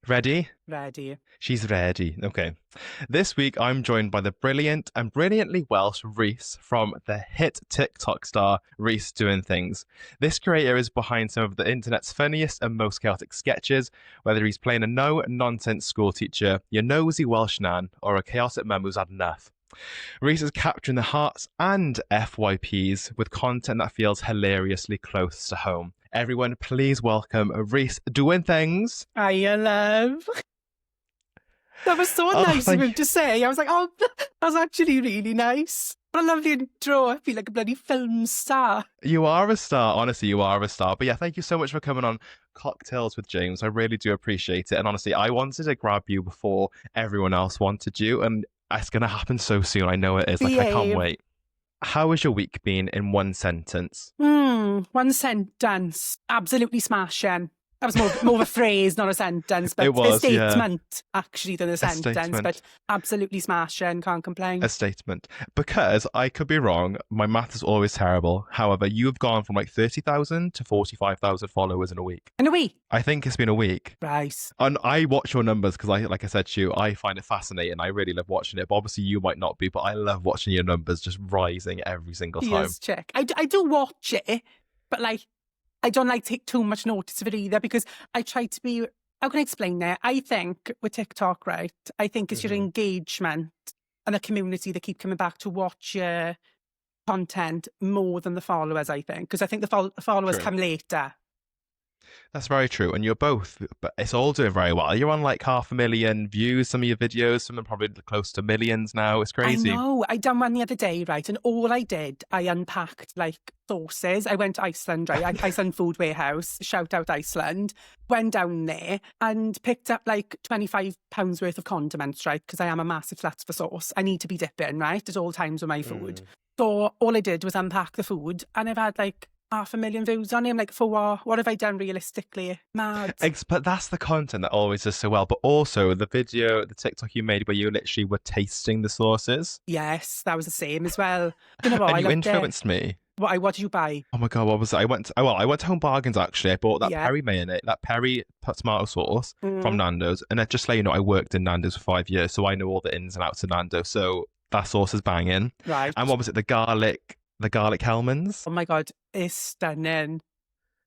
Ready? Ready. She's ready. Okay. This week, I'm joined by the brilliant and brilliantly Welsh Rhys from the hit TikTok star Rhys Doing Things. This creator is behind some of the internet's funniest and most chaotic sketches, whether he's playing a no-nonsense school teacher, your nosy Welsh nan, or a chaotic mum who's had enough. Rhys is capturing the hearts and FYPs with content that feels hilariously close to home. Everyone, please welcome Rhys Doing Things. Hiya, love. That was so nice of him to say. I was like, oh, that was actually really nice. What a lovely intro. I feel like a bloody film star. You are a star. Honestly, you are a star. But yeah, thank you so much for coming on Cocktails with James. I really do appreciate it. And honestly, I wanted to grab you before everyone else wanted you. And it's going to happen so soon. I know it is. Like, I can't wait. How has your week been in one sentence? One sentence. Absolutely smashing. That was more of a phrase, not a sentence, but It was, a statement, actually, than a sentence. Statement. But absolutely smashing, can't complain. A statement. Because I could be wrong, my math is always terrible. However, you've gone from like 30,000 to 45,000 followers in a week. In a week? I think it's been a week. Right. And I watch your numbers because, like I said to you, I find it fascinating. I really love watching it. But obviously, you might not be, but I love watching your numbers just rising every single time. Yes, check. I do watch it, but like, I don't like take too much notice of it either because I try to be, how can I explain that? I think with TikTok, right, I think it's your engagement and the community that keep coming back to watch your content more than the followers, I think. Because I think the followers come later. That's very true. And you're both, but it's all doing very well. You're on like 500,000 views, some of your videos, some are probably close to millions now. It's crazy. I know. I done one the other day, right? And all I did, I unpacked like sauces. I went to Iceland, right? Iceland Food Warehouse, shout out Iceland. Went down there and picked up like £25 worth of condiments, right? Because I am a massive slut for sauce. I need to be dipping, right? At all times with my food. So all I did was unpack the food and I've had like 500,000 views on him. Like, for what have I done realistically? Mad. But that's the content that always does so well. But also the TikTok you made where you literally were tasting the sauces. Yes, that was the same as well. You know what? And you influenced me. What did you buy? Oh my God, what was it? I went to Home Bargains actually. I bought that Perry mayonnaise, that Perry tomato sauce from Nando's. And just to let you know, I worked in Nando's for 5 years, so I know all the ins and outs of Nando's. So that sauce is banging. Right. And what was it? The garlic Hellmann's. Oh my God, it's stunning.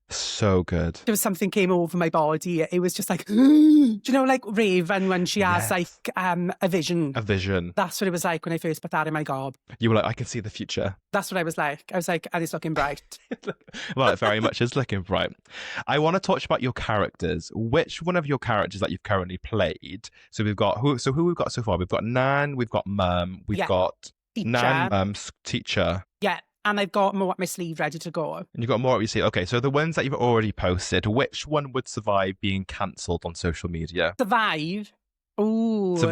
So good. There was something came over my body. It was just like, do you know, like Raven when she has like a vision. A vision. That's what it was like when I first put that in my gob. You were like, I can see the future. That's what I was like. I was like, and it's looking bright. Well, it very much is looking bright. I want to talk about your characters. Which one of your characters that you've currently played? So we've got who we've got so far? We've got Nan, we've got Mum, we've got teacher. Nan, Mum, teacher. Yeah. And I've got more up my sleeve ready to go. And you've got more up your sleeve. Okay, so the ones that you've already posted, which one would survive being cancelled on social media? Survive? Ooh. So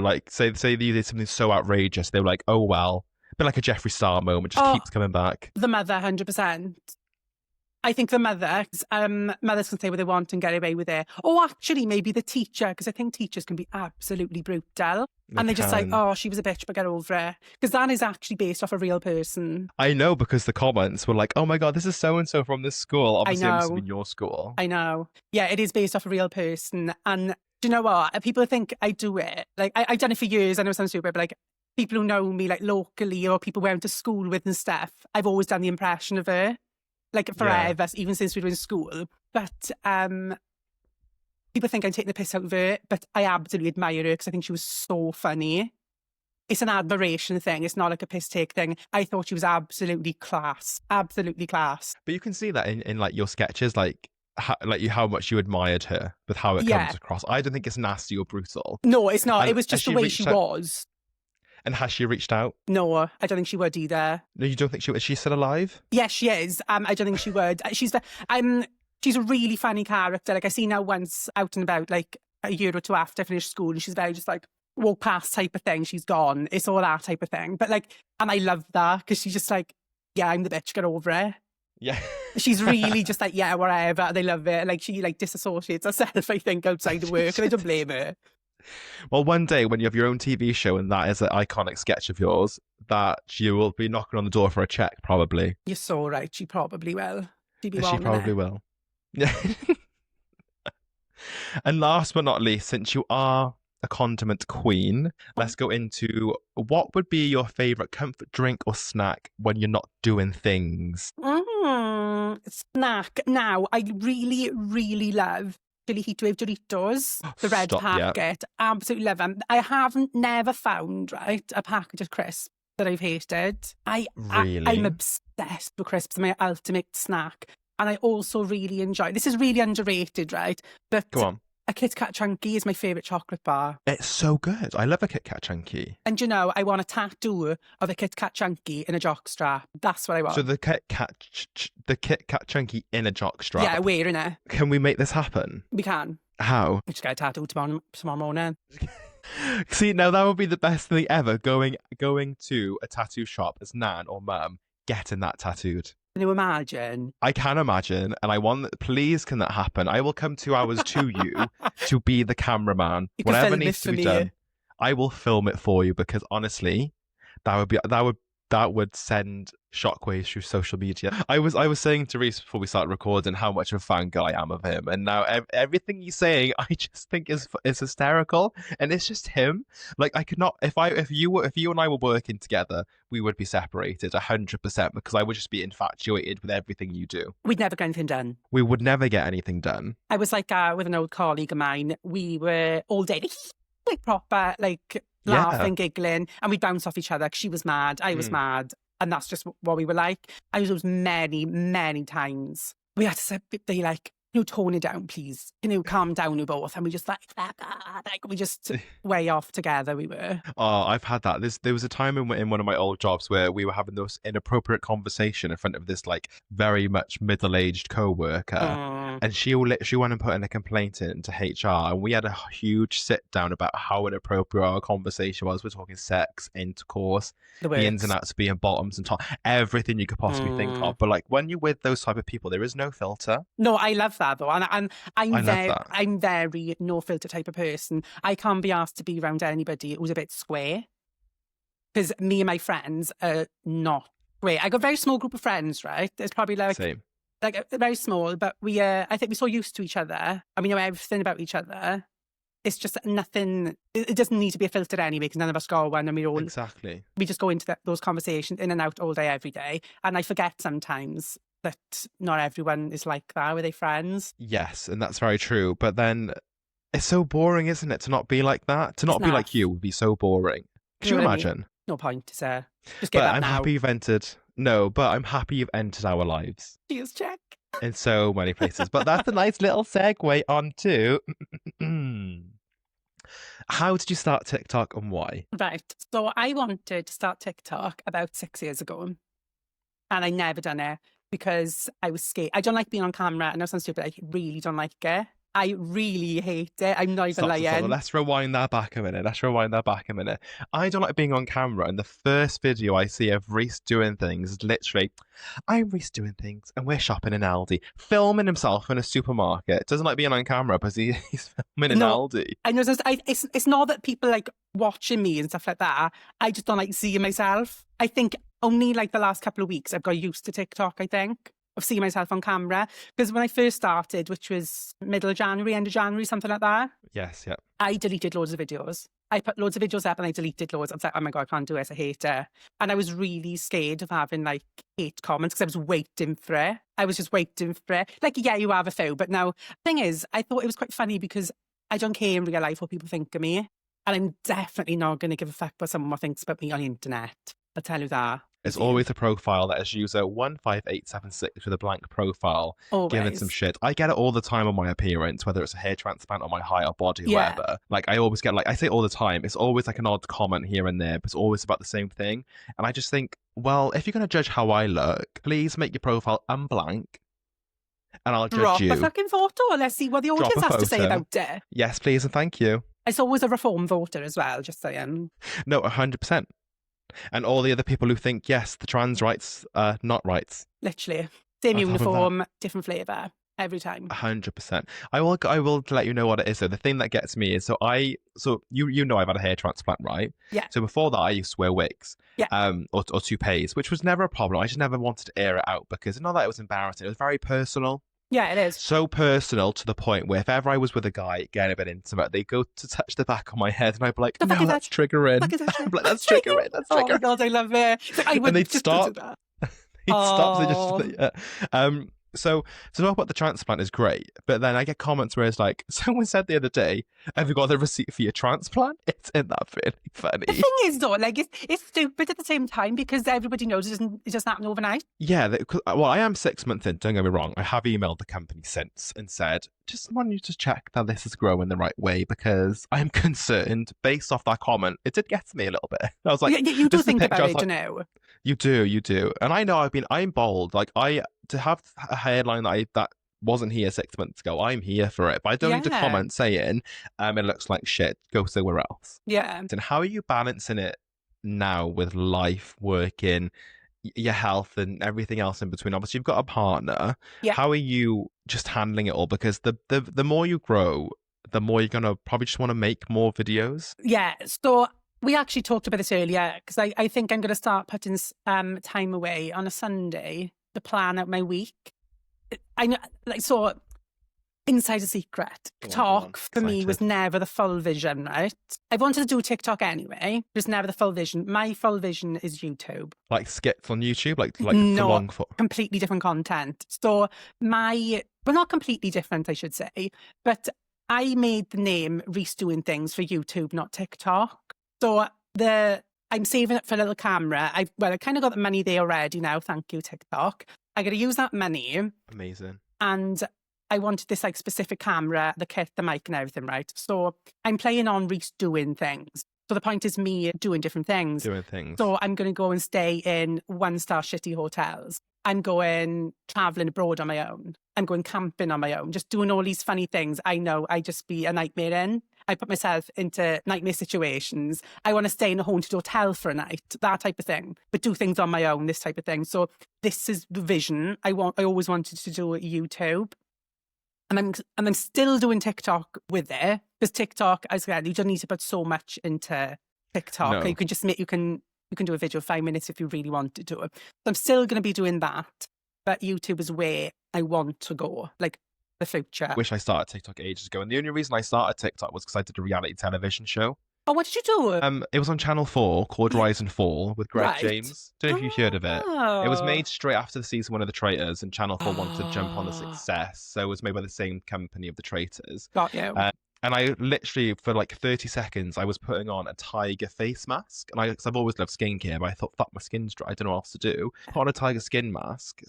like, say they did something so outrageous, they were like, oh well. A bit like a Jeffree Star moment, just keeps coming back. The mother, 100%. I think the mothers can say what they want and get away with it. Oh, actually, maybe the teacher, because I think teachers can be absolutely brutal. They're just like, oh, she was a bitch, but get over it. Because that is actually based off a real person. I know, because the comments were like, oh my God, this is so-and-so from this school. Obviously, I know. I'm in your school. I know. Yeah, it is based off a real person. And do you know what? People think I do it. Like, I've done it for years. I know it sounds stupid, but like, people who know me, like, locally or people we went to school with and stuff, I've always done the impression of her. Like, forever, even since we were in school. But people think I'm taking the piss out of her, but I absolutely admire her because I think she was so funny. It's an admiration thing. It's not like a piss take thing. I thought she was absolutely class. Absolutely class. But you can see that in like your sketches, like how much you admired her with how it comes across. I don't think it's nasty or brutal. No, it's not. And it was just the way she was. And has she reached out? No, I don't think she would either. No, you don't think is she still alive? Yes, she is. I don't think she would. She's a really funny character. Like, I see her once out and about, like a year or two after I finished school, and she's very just like walk past type of thing. She's gone. It's all that type of thing. But like, and I love that because she's just like, yeah, I'm the bitch, get over it. Yeah. She's really just like, yeah, whatever. They love it. Like, she like disassociates herself, I think, outside of work, and I don't blame her. Well, one day when you have your own TV show and that is an iconic sketch of yours, that you will be knocking on the door for a check, probably. You're so right. She probably will. She probably will. Yeah. And last but not least, since you are a condiment queen, let's go into what would be your favorite comfort drink or snack when you're not doing things? Snack. Now, I really, really love chili heatwave Doritos, the red Stop, yeah. packet. Absolutely love them. I haven't never found, right, a packet of crisps that I've hated. I'm Really? obsessed with crisps, my ultimate snack. And I also really enjoy, this is really underrated, right? But Go on. a Kit Kat Chunky is my favourite chocolate bar. It's so good. I love a Kit Kat Chunky. And you know, I want a tattoo of a Kit Kat Chunky in a jockstrap. That's what I want. So the Kit Kat Chunky in a jockstrap. Yeah, wearing it. Can we make this happen? We can. How? We just get a tattoo tomorrow morning. See, now that would be the best thing ever. Going to a tattoo shop as Nan or Mum, getting that tattooed. Can you imagine? I can imagine, and I want that. Please, can that happen? I will come 2 hours to you to be the cameraman. You can Whatever film needs it to for be me. done, I will film it for you because honestly, that would send shockwaves through social media. I was saying to Rhys before we started recording how much of a fangirl I am of him, and now everything he's saying, I just think is hysterical, and it's just him. Like I could not if you and I were working together, we would be separated 100% because I would just be infatuated with everything you do. We'd never get anything done. We would never get anything done. I was like with an old colleague of mine. We were all day like proper, like laughing, giggling, and we'd bounce off each other. 'Cause she was mad, I was mad, and that's just what we were like. And there was many, many times we had to say, they like, you know, tone it down, please. You know, calm down, you both. And we just like we just way off together. We were. Oh, I've had that. There was a time in one of my old jobs where we were having this inappropriate conversation in front of this like very much middle-aged co-worker, and she literally went and put in a complaint into HR, and we had a huge sit down about how inappropriate our conversation was. We're talking sex, intercourse, the ins and outs of being bottoms and top, everything you could possibly think of. But like when you're with those type of people, there is no filter. No, I love that though, and that. I'm very no filter type of person. I can't be asked to be around anybody who's a bit square, because me and my friends are not square. I got a very small group of friends, right? It's probably like Same. Like very small, but we I think we're so used to each other, and we know everything about each other. It's just nothing. It doesn't need to be a filter anyway, because none of us got one, and we just go into those conversations in and out all day, every day. And I forget sometimes that not everyone is like that with their friends. Yes, and that's very true. But then it's so boring, isn't it, to not be like that? To not be like you would be so boring. Could you imagine? I mean? No point, sir. Just give but up I'm now. happy you've entered. No, but I'm happy you've entered our lives. Cheers, check. In so many places. But that's a nice little segue onto how did you start TikTok and why? Right. So I wanted to start TikTok about 6 years ago, and I never done it because I was scared. I don't like being on camera. I know it sounds stupid. I really don't like it. I really hate it. I'm not even lying. Let's rewind that back a minute. I don't like being on camera, and the first video I see of Rhys doing things is literally, I'm Rhys doing things, and we're shopping in Aldi, filming himself in a supermarket. Doesn't like being on camera because he's filming in Aldi. I know it's not that people like watching me and stuff like that. I just don't like seeing myself. I think only like the last couple of weeks I've got used to TikTok, I think, of seeing myself on camera. Because when I first started, which was middle of January, end of January, something like that. Yes, yeah. I deleted loads of videos. I put loads of videos up and I deleted loads. I was like, oh my God, I can't do this. I hate it. And I was really scared of having like hate comments because I was waiting for it. I was just waiting for it. Like, yeah, you have a few. But now, the thing is, I thought it was quite funny because I don't care in real life what people think of me. And I'm definitely not going to give a fuck what someone thinks about me on the internet. I'll tell you that. It's always a profile that is user 15876 with a blank profile, giving some shit. I get it all the time on my appearance, whether it's a hair transplant or my higher body or whatever. Like, I always get, like, I say it all the time, it's always like an odd comment here and there, but it's always about the same thing. And I just think, well, if you're going to judge how I look, please make your profile unblank, and I'll judge you. Drop a fucking photo and let's see what the audience has to say about it. Yes, please, and thank you. It's always a reform voter as well, just saying. No, 100%. And all the other people who think, yes, the trans rights are not rights. Literally. Same uniform, different flavour, every time. 100%. I will let you know what it is, though. The thing that gets me is, you know I've had a hair transplant, right? Yeah. So before that, I used to wear wigs. Yeah. Or toupees, which was never a problem. I just never wanted to air it out because not that it was embarrassing. It was very personal. Yeah, it is. So personal to the point where if ever I was with a guy getting a bit intimate, they go to touch the back of my head and I'd be like, The fuck no, is that? that's triggering. Fuck is that I'm shit? like, that's triggering. That's Oh my triggering. God, I love it. It's like, I And would they'd just do stop. that. He'd stop. So Oh, just to talk about the transplant is great, but then I get comments where it's like, someone said the other day, "Have you got the receipt for your transplant?" It's in that really the funny. thing is though, like it's stupid at the same time because everybody knows it doesn't happen overnight. Yeah, well, I am 6 months in. Don't get me wrong. I have emailed the company since and said, just want you to check that this is growing the right way because I'm concerned. Based off that comment, it did get to me a little bit. I was like, You "This do is the think picture." about I was it, like, you know. you do," and I know I'm bold. Like to have a hairline that wasn't here 6 months ago. I'm here for it, but I don't need to Yeah, comment saying, "It looks like shit. Go somewhere else." yeah, And how are you balancing it now with life, working, your health, and everything else in between? Obviously, you've got a partner. yeah, How are you just handling it all? Because the more you grow, the more you're gonna probably just want to make more videos. yeah. So we actually talked about this earlier because I think I'm going to start putting time away on a Sunday to plan out my week. I know, like, so inside a secret. Go on. TikTok for me was Excited. never the full vision, right? I wanted to do TikTok anyway, just never the full vision. My full vision is YouTube. Like skits on YouTube, like for No, long for. completely different content. So well, not completely different, I should say, but I made the name Rhys Doing Things for YouTube, not TikTok. So I'm saving it for a little camera. I kind of got the money there already now. Thank you, TikTok. I got to use that money. Amazing. And I wanted this like specific camera, the kit, the mic and everything, right? So I'm playing on Rhys Doing Things. So the point is me doing different things. Doing things. So I'm going to go and stay in 1-star shitty hotels. I'm going traveling abroad on my own. I'm going camping on my own, just doing all these funny things. I know I just be a nightmare in. I put myself into nightmare situations. I want to stay in a haunted hotel for a night, that type of thing, but do things on my own, this type of thing. So this is the vision. I always wanted to do YouTube. And I'm still doing TikTok with it because TikTok, as I said, you don't need to put so much into TikTok. No. You can just you can do a video of 5 minutes if you really want to do it. So I'm still going to be doing that, but YouTube is where I want to go, like the future. Wish I started TikTok ages ago, and the only reason I started TikTok was because I did a reality television show. Oh, what did you do? It was on Channel 4 called Rise and Fall with Greg Right. James. Don't know if you've heard of it. Oh. It was made straight after the season 1 of The Traitors, and Channel 4 wanted to jump on the Ah. success, so it was made by the same company of The Traitors. Got you. And I literally, for like 30 seconds, I was putting on a tiger face mask. And cause I've always loved skincare, but I thought, fuck, my skin's dry. I don't know what else to do. Put on a tiger skin mask,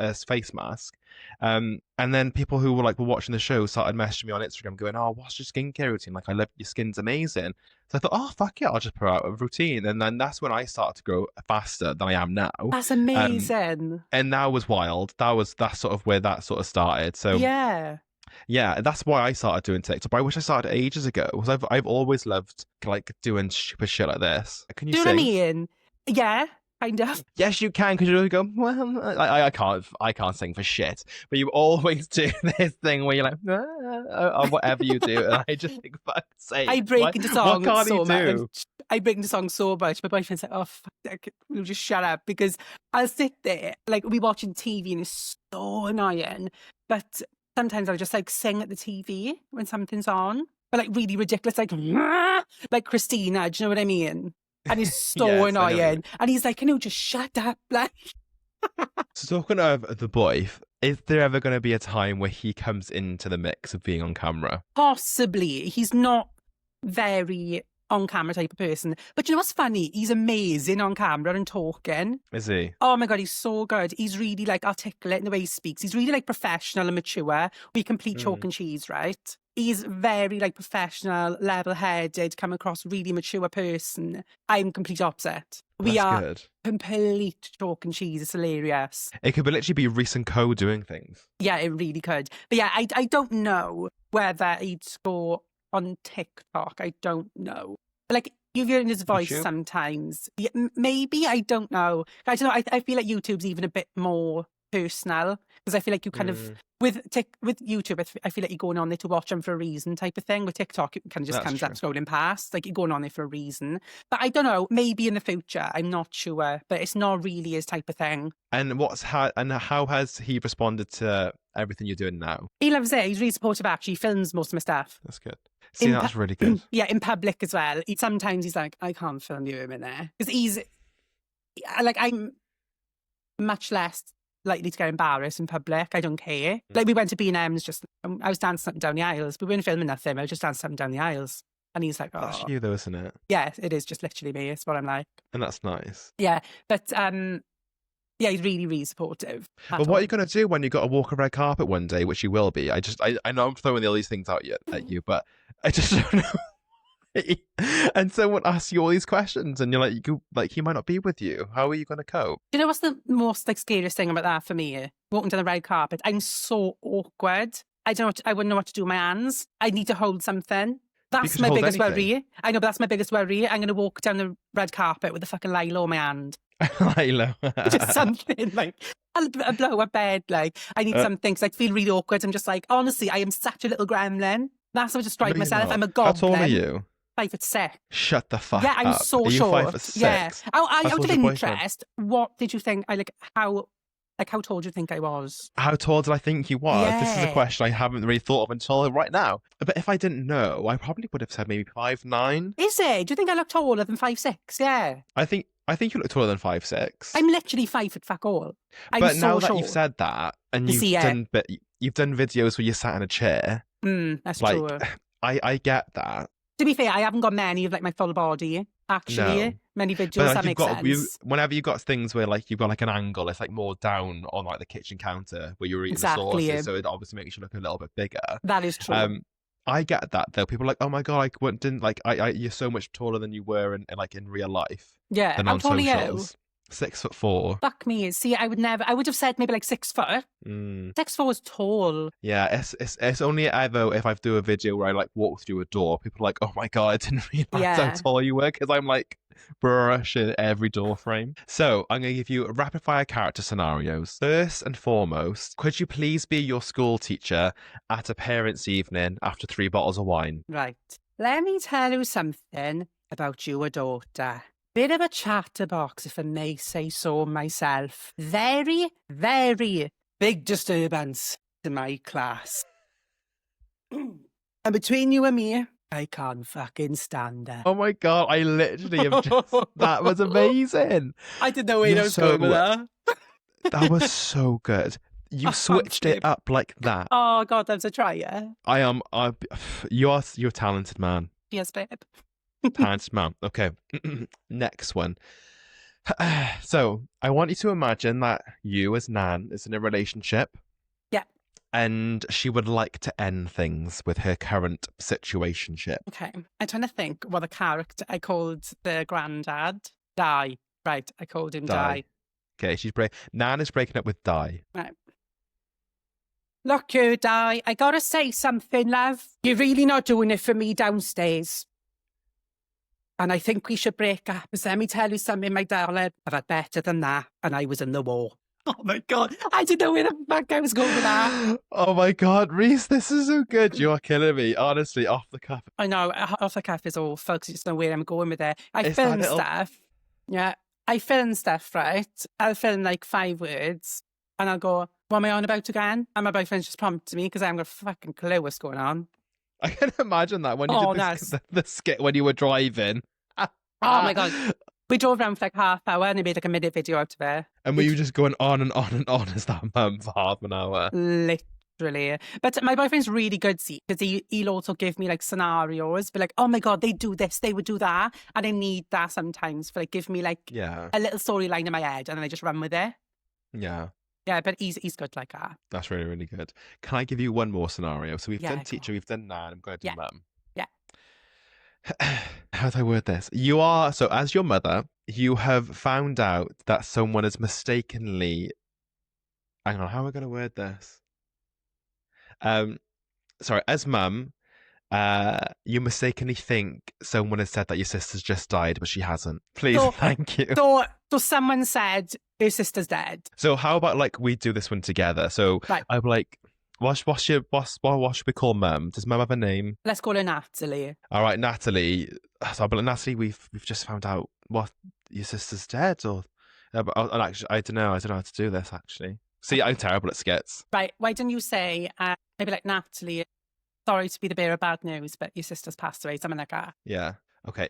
a face mask. And then people who were watching the show started messaging me on Instagram going, oh, what's your skincare routine? Like, I love your skin's amazing. So I thought, oh, fuck yeah, I'll just put out a routine. And then that's when I started to grow faster than I am now. That's amazing. And that was wild. That's sort of where that sort of started. So yeah, that's why I started doing TikTok. But I wish I started ages ago because I've always loved doing stupid shit like this. Can you Do you sing? know what I mean? Yeah, kind of. Yes, you can. Because you go, well, I can't sing for shit. But you always do this thing where you're like, or whatever you do, and I just think, fuck's sake. I break into songs what can't so you do? much. I break into songs so much. My boyfriend's like, oh, fuck, will just shut up? Because I'll sit there, like, we watching TV and it's so annoying. But sometimes I'll just sing at the TV when something's on. But really ridiculous, like Christina, do you know what I mean? And it's so Yes, I know what you annoying. mean. And he's like, just shut up. Like, So talking of the boy, is there ever going to be a time where he comes into the mix of being on camera? possibly. He's not very on camera type of person. But you know what's funny? He's amazing on camera and talking. Is he? Oh my God, he's so good. He's really articulate in the way he speaks. He's really professional and mature. We complete chalk and cheese, right? He's very professional, level-headed, come across really mature person. I'm complete opposite. We That's are good. complete chalk and cheese. It's hilarious. It could literally be Rhys and Co doing things. Yeah, it really could. But yeah, I don't know whether he'd score on TikTok. I don't know. You hear in his voice YouTube? sometimes. Yeah, maybe, I don't know. I don't know. I feel like YouTube's even a bit more personal because I feel like you kind of with YouTube, I feel like you're going on there to watch them for a reason type of thing. With TikTok, it kind of just That's comes up scrolling past. You're going on there for a reason. But I don't know. Maybe in the future, I'm not sure. But it's not really his type of thing. And how has he responded to everything you're doing now? He loves it. He's really supportive, actually. He films most of my stuff. That's good. See, that's really good. Yeah, in public as well. Sometimes he's like, I can't film you in there. Because I'm much less likely to get embarrassed in public. I don't care. Like, we went to B&M's I was dancing up and down the aisles. We weren't filming nothing. I was just dancing up and down the aisles. And he's like, oh. That's you though, isn't it? Yeah, it is just literally me. It's what I'm like. And that's nice. Yeah, but yeah, he's really, really supportive. But what are you going to do when you got to walk a red carpet one day, which you will be? I know I'm throwing all these things out at you, but I just don't know. And someone asks you all these questions and you're like, he might not be with you. How are you going to cope? Do you know what's the most scariest thing about that for me? Walking down the red carpet. I'm so awkward. I wouldn't know what to do with my hands. I need to hold something. That's my biggest worry. I know, but that's my biggest worry. I'm going to walk down the red carpet with a fucking Lilo in my hand. Lilo. Just something like a blow-up bed. Like, I need something because I feel really awkward. I'm just like, honestly, I am such a little gremlin. That's how I describe myself. I'm a goblin. How tall are you? 5'6". Shut the fuck up. Yeah, I'm so short. 5'6"? Yeah. Out of interest, what did you think? How tall do you think I was? How tall did I think you was? Yeah. This is a question I haven't really thought of until right now. But if I didn't know, I probably would have said maybe 5'9". Is it? Do you think I look taller than 5'6"? Yeah. I think you look taller than 5'6". I'm literally 5 foot fuck all. But now that you've said that, and you've done videos where you sat in a chair. That's true. I get that. To be fair, I haven't got many of like my full body. Actually, No. many videos But, that makes sense. Whenever you've got things where like you've got like an angle, it's like more down on like the kitchen counter where you're eating the sauces, so it obviously makes you look a little bit bigger. That is true. I get that though. People are like, oh my god, you're so much taller than you were in real life. Yeah, than how on tall socials. are you? 6'4". Fuck me. See, I would have said maybe like 6 foot. 6'4" is tall. Yeah, it's only ever if I do a video where I like walk through a door, people are like, oh my god, I didn't realize how tall you were, because I'm like brushing every door frame. So I'm going to give you rapid fire character scenarios. First and foremost, could you please be your school teacher at a parents' evening after 3 bottles of wine? Right. Let me tell you something about your daughter. Bit of a chatterbox, if I may say so myself. Very, very big disturbance to my class. And between you and me, I can't fucking stand her. Oh my god, I literally have just... That was amazing. I didn't know where I was going with that. That was so good. You switched it up like that. Oh god, that was a tryer. You're a talented man. Yes, babe. Talented man. Okay. Next one. So I want you to imagine that you as Nan is in a relationship. Yeah. And she would like to end things with her current situationship. Okay. I'm trying to think what the character I called the granddad. Di. Right. I called him Di. Okay, Nan is breaking up with Di. Right. Look, you, Di, I gotta say something, love. You're really not doing it for me downstairs. And I think we should break up. So let me tell you something, my darling. I've had better than that, and I was in the war. Oh my god, I didn't know where the fuck I was going with that. Oh my god, Rhys, this is so good. You are killing me, honestly, off the cuff. I know, off the cuff is all, folks. You just know where I'm going with it. I film stuff. Yeah, I film stuff, right? I'll film like 5 words, and I'll go, what am I on about again? And my boyfriend just prompts me because I haven't got a fucking clue what's going on. I can imagine that when you did the skit when you were driving. Oh my god. We drove around for like half hour and I made like a minute video out of it. And were you just going on and on and on as that mum for half an hour? Literally. But my boyfriend's really good, see, because he'll also give me like scenarios, but like, oh my god, they do this, they would do that. And I need that sometimes for like, give me like a little storyline in my head and then I just run with it. Yeah. Yeah, but he's good like that. That's really, really good. Can I give you one more scenario? So we've done teacher, we've done Nan, I'm going to do mum. Yeah. How do I word this? So as your mother, you have found out that someone has mistakenly... Hang on, how am I going to word this? Sorry, as mum, you mistakenly think someone has said that your sister's just died, but she hasn't. Please, thank you. So someone said your sister's dead. So how about like we do this one together? So I'm like, what should we call mum? Does mum have a name? Let's call her Natalie. All right, Natalie. So I'll be like, Natalie, we've just found out what your sister's dead, or actually, I don't know how to do this actually. See, I'm terrible at skits. Right, why don't you say, maybe like Natalie, sorry to be the bearer of bad news, but your sister's passed away, something like that. Yeah. Okay.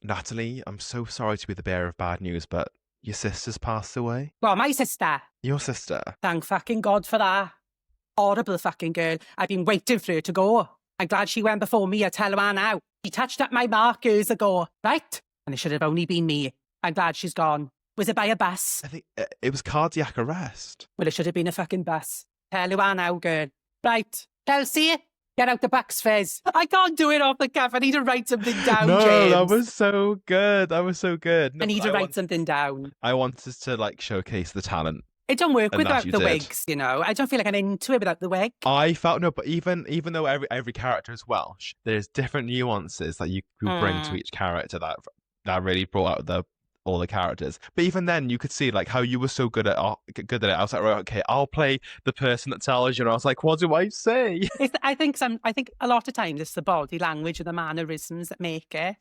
Natalie, I'm so sorry to be the bearer of bad news, but your sister's passed away. Well, my sister, Your sister? thank fucking God for that. Horrible fucking girl. I've been waiting for her to go. I'm glad she went before me, I tell her now. She touched up my mark years ago, right? And it should have only been me. I'm glad she's gone. Was it by a bus? I think it was cardiac arrest. Well, it should have been a fucking bus. Tell her now, girl. Right, Chelsea, get out the box fizz. I can't do it off the cuff. I need to write something down, No, James. that was so good. That was so good. No, I need to write something down. I wanted to like showcase the talent. It don't work And without that you the did. wigs, you know. I don't feel like I'm into it without the wig. I felt no, but even though every character is Welsh, there's different nuances that you bring to each character that really brought out all the characters. But even then, you could see like how you were so good at it. I was like, right, okay, I'll play the person that tells you. And I was like, what do I say? I think a lot of times it's the body language and the mannerisms that make it.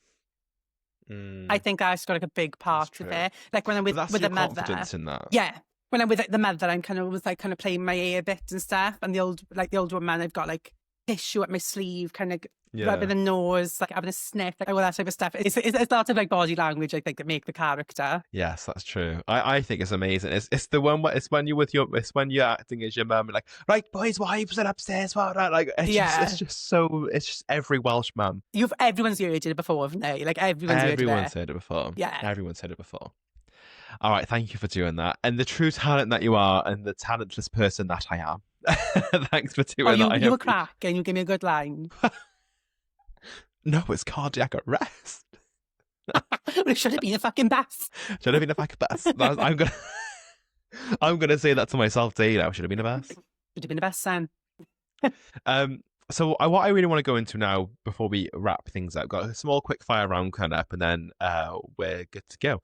I think that's got like a big part of it. Like when I'm with That's the your mother. confidence in that. Yeah. When I'm with the mother, I'm kind of playing my ear a bit and stuff. And the old woman, I've got like tissue at my sleeve, kind of rubbing the nose, like having a sniff, like all that type of stuff. It's lots of like body language, I think, that make the character. Yes, that's true. I think it's amazing. It's the one where it's when you're acting as your mum, like, right, boys, wives are upstairs, what like it's just every Welsh mum. Everyone's heard it before, haven't they? Like everyone's heard it before. Yeah. Everyone's heard it before. All right, thank you for doing that. And the true talent that you are and the talentless person that I am. Thanks for doing that. You were cracking. You gave me a good line. No, it's cardiac arrest. Well, it should have been a fucking bus. Should have been a fucking bus. I'm gonna say that to myself daily now. Should have been a bus. Should have been a bus, son. So what I really want to go into now before we wrap things up, got a small quick fire round coming up, and then we're good to go.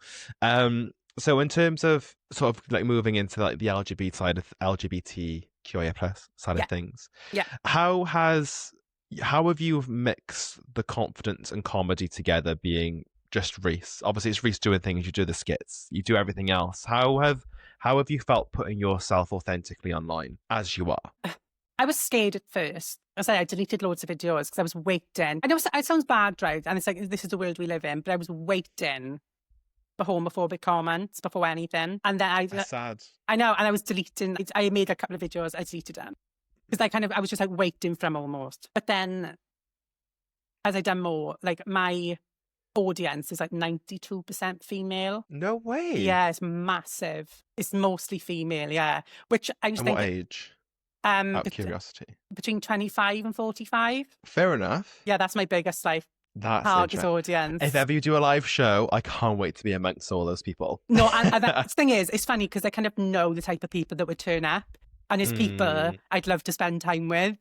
So in terms of sort of like moving into like the LGBTQIA plus side of things, how have you mixed the confidence and comedy together, being just Rhys? Obviously, it's Rhys doing things. You do the skits, you do everything else. How have you felt putting yourself authentically online as you are? I was scared at first. I deleted loads of videos because I was waiting. I know it sounds bad, right? And it's like, this is the world we live in, but I was waiting for homophobic comments before anything. And then That's sad. I know, and I was deleting. I made a couple of videos, I deleted them. Because I was just like waiting for them almost. But then as I done more, like my audience is like 92% female. No way. Yeah, it's massive. It's mostly female, yeah. Which I just think. What age? Out of curiosity. Between 25 and 45. Fair enough. Yeah, that's my biggest That's target audience. If ever you do a live show, I can't wait to be amongst all those people. No, and the thing is, it's funny because I kind of know the type of people that would turn up. And it's people I'd love to spend time with.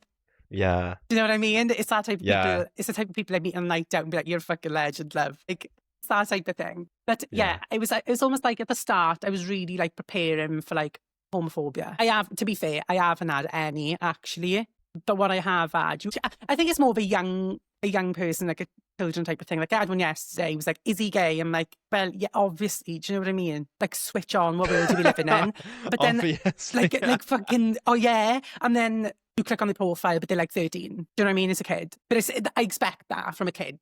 Yeah. Do you know what I mean? It's that type of people. It's the type of people I meet on a night out and be like, you're a fucking legend, love. Like, it's that type of thing. But yeah, it was almost like at the start, I was really like preparing for like homophobia. To be fair, I haven't had any actually. But what I have had, I think it's more of a young person, like a children type of thing. Like I had one yesterday, he was like, is he gay? I'm like, well, yeah, obviously. Do you know what I mean? Like switch on, what world do we living in? But then like fucking, oh yeah. And then you click on the profile, but they're like 13. Do you know what I mean? As a kid. But I expect that from a kid.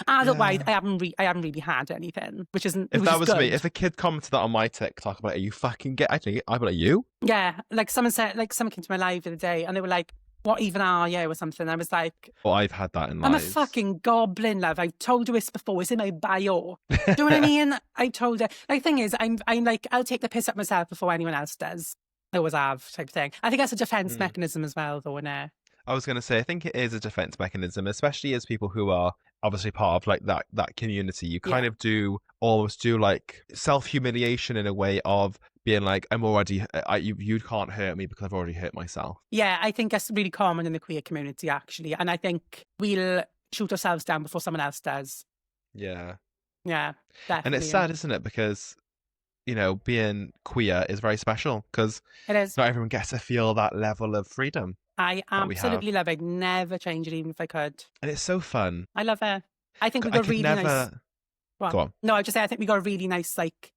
Otherwise, I haven't really had anything, which isn't. If that was good. me, if a kid commented that on my TikTok about, are you fucking gay? I'd be like, you? Yeah. Like someone came to my live the other day and they were like, what even are you or something? I was like, well, I've had that in life. I'm a fucking goblin, love. I've told you this before. It's in my bio. Do you know what I mean? I told her. The thing is, I'm like, I'll take the piss up myself before anyone else does. I always have, type of thing. I think that's a defense mechanism as well, though, innit? I was going to say, I think it is a defense mechanism, especially as people who are obviously part of like that community. You kind of almost do like self-humiliation in a way of being like, I'm already, you can't hurt me because I've already hurt myself. Yeah, I think that's really common in the queer community, actually. And I think we'll shoot ourselves down before someone else does. Yeah. Yeah, definitely. And it's sad, isn't it? Because, you know, being queer is very special because it is. Not everyone gets to feel that level of freedom. I absolutely love it. I'd never change it even if I could. And it's so fun. I love it. I think we got really nice. Go on. No, I just say I think we got a really nice like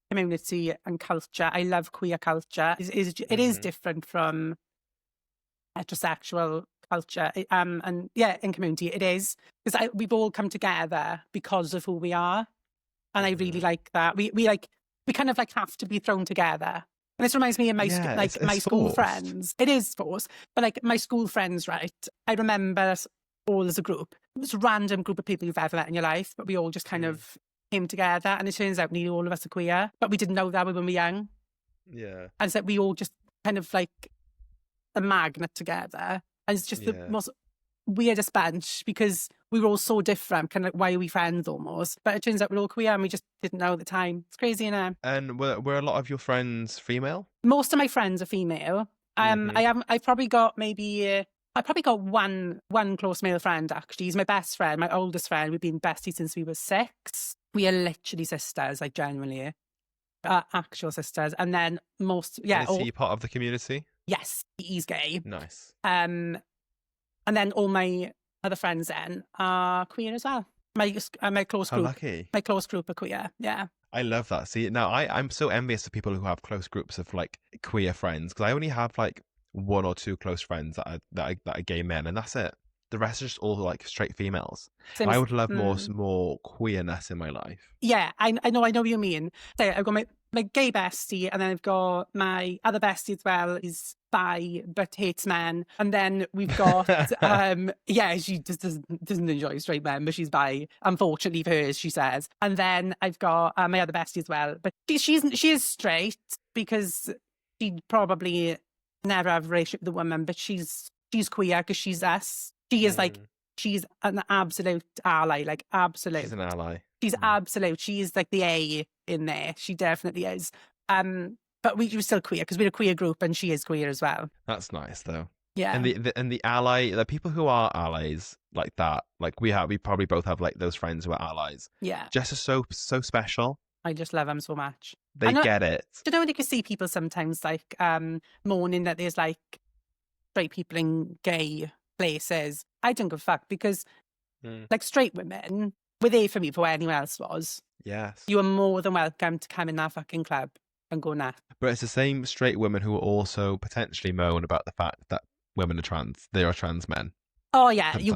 community and culture. I love queer culture. It is different from heterosexual culture. And yeah, in community it is, because we've all come together because of who we are, and I really like that. We kind of like have to be thrown together. And this reminds me of my my school forced. friends. It is forced, but like my school friends, right? I remember us all as a group. It was a random group of people you've ever met in your life, but we all just kind of came together. And it turns out nearly all of us are queer, but we didn't know that when we were young. Yeah. And so we all just kind of like a magnet together. And it's just the most weirdest bunch, because we were all so different, kind of like, why are we friends almost? But it turns out we're all queer and we just didn't know at the time. It's crazy, innit? And were a lot of your friends female? Most of my friends are female. I've probably got one close male friend, actually. He's my best friend, my oldest friend. We've been besties since we were 6. We are literally sisters, like genuinely. Actual sisters. And then is he part of the community? Yes, he's gay. Nice. And then all my other friends then are queer as well. My close group. How lucky. My close group are queer. Yeah. I love that. See, now I'm so envious of people who have close groups of like queer friends, because I only have like 1 or 2 close friends that are gay men, and that's it. The rest are just all like straight females. I would love more queerness in my life. Yeah, I know what you mean. So I've got my gay bestie, and then I've got my other bestie as well. Is bi but hates men, and then we've got she just doesn't enjoy straight men, but she's bi. Unfortunately for her, she says. And then I've got my other bestie as well, but she is straight, because she'd probably never have a relationship with a woman, but she's queer because she's us. She is like, she's an absolute ally, like absolute. She's an ally. She's absolute. She is like the A in there. She definitely is. But we're still queer because we're a queer group, and she is queer as well. That's nice though. Yeah. And the ally, the people who are allies like that, like we probably both have like those friends who are allies. Yeah. Just are so special. I just love them so much. They get it. Do you know when you can see people sometimes like moaning that there's like straight people in gay places? I don't give a fuck, because like straight women were there for me before anyone else was. Yes. You are more than welcome to come in that fucking club and go nuts. But it's the same straight women who will also potentially moan about the fact that women are trans. They are trans men. Oh yeah, you